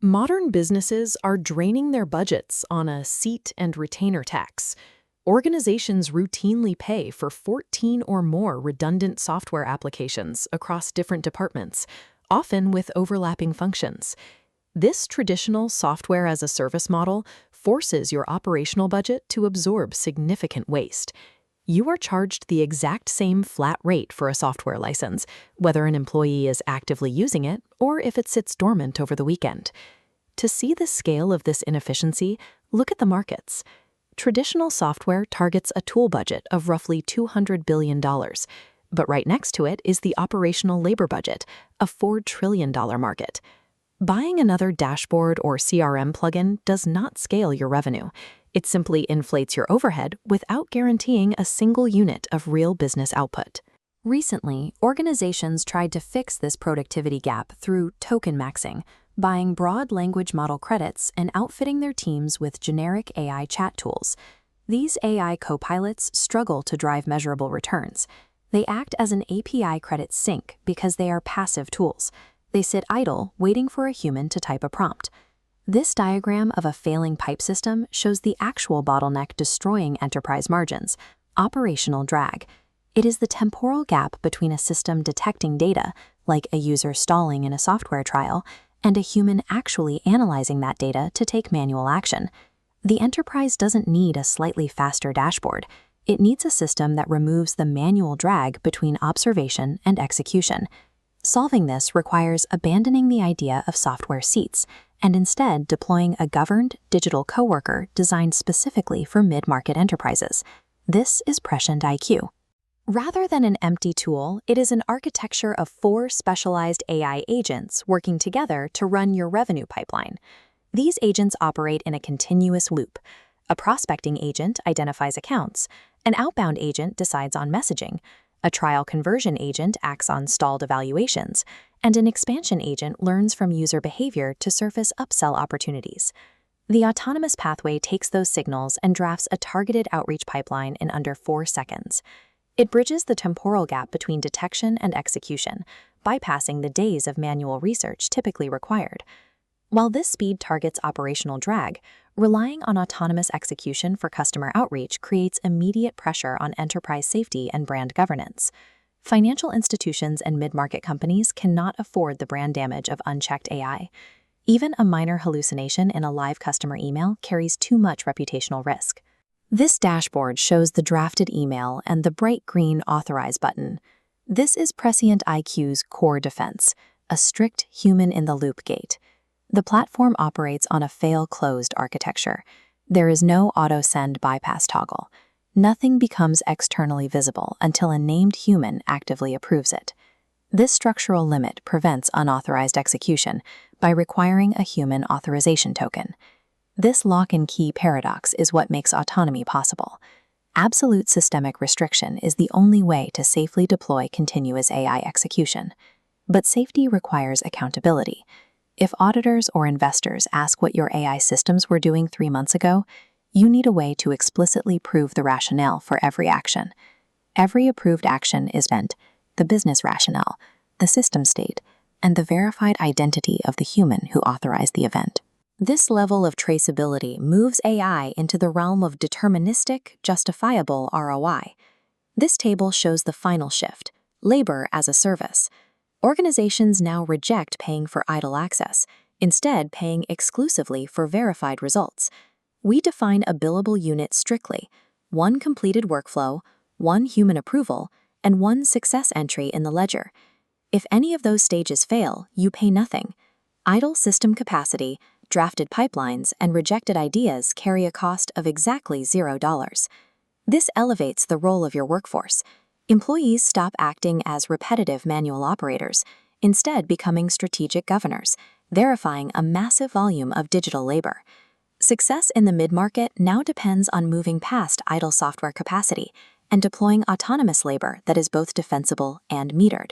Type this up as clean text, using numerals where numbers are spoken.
Modern businesses are draining their budgets on a seat and retainer tax. Organizations routinely pay for 14 or more redundant software applications across different departments, often with overlapping functions. This traditional software as a service model forces your operational budget to absorb significant waste. You are charged the exact same flat rate for a software license, whether an employee is actively using it or if it sits dormant over the weekend. To see the scale of this inefficiency, look at the markets. Traditional software targets a tool budget of roughly $200 billion, but right next to it is the operational labor budget, a $4 trillion market. Buying another dashboard or CRM plugin does not scale your revenue. It simply inflates your overhead without guaranteeing a single unit of real business output. Recently, organizations tried to fix this productivity gap through tokenmaxxing, buying broad language model credits and outfitting their teams with generic AI chat tools. These AI co-pilots struggle to drive measurable returns. They act as an API credit sink because they are passive tools. They sit idle, waiting for a human to type a prompt. This diagram of a failing pipe system shows the actual bottleneck destroying enterprise margins: operational drag. It is the temporal gap between a system detecting data, like a user stalling in a software trial, and a human actually analyzing that data to take manual action. The enterprise doesn't need a slightly faster dashboard. It needs a system that removes the manual drag between observation and execution. Solving this requires abandoning the idea of software seats and instead deploying a governed digital coworker designed specifically for mid-market enterprises. This is PrescientIQ. Rather than an empty tool, it is an architecture of 4 specialized AI agents working together to run your revenue pipeline. These agents operate in a continuous loop. A prospecting agent identifies accounts, an outbound agent decides on messaging, a trial conversion agent acts on stalled evaluations, and an expansion agent learns from user behavior to surface upsell opportunities. The autonomous pathway takes those signals and drafts a targeted outreach pipeline in under 4 seconds. It bridges the temporal gap between detection and execution, bypassing the days of manual research typically required. While this speed targets operational drag, relying on autonomous execution for customer outreach creates immediate pressure on enterprise safety and brand governance. Financial institutions and mid-market companies cannot afford the brand damage of unchecked AI. Even a minor hallucination in a live customer email carries too much reputational risk. This dashboard shows the drafted email and the bright green Authorize button. This is PrescientIQ's core defense, a strict human-in-the-loop gate. The platform operates on a fail-closed architecture. There is no auto-send bypass toggle. Nothing becomes externally visible until a named human actively approves it. This structural limit prevents unauthorized execution by requiring a human authorization token. This lock-and-key paradox is what makes autonomy possible. Absolute systemic restriction is the only way to safely deploy continuous AI execution. But safety requires accountability. If auditors or investors ask what your AI systems were doing 3 months ago, you need a way to explicitly prove the rationale for every action. Every approved action is the business rationale, the system state, and the verified identity of the human who authorized the event. This level of traceability moves AI into the realm of deterministic, justifiable ROI. This table shows the final shift: labor as a service. Organizations now reject paying for idle access, instead paying exclusively for verified results. We define a billable unit strictly: 1 completed workflow, 1 human approval, and 1 success entry in the ledger. If any of those stages fail, you pay nothing. Idle system capacity, drafted pipelines, and rejected ideas carry a cost of exactly $0. This elevates the role of your workforce. Employees stop acting as repetitive manual operators, instead becoming strategic governors, verifying a massive volume of digital labor. Success in the mid-market now depends on moving past idle software capacity and deploying autonomous labor that is both defensible and metered.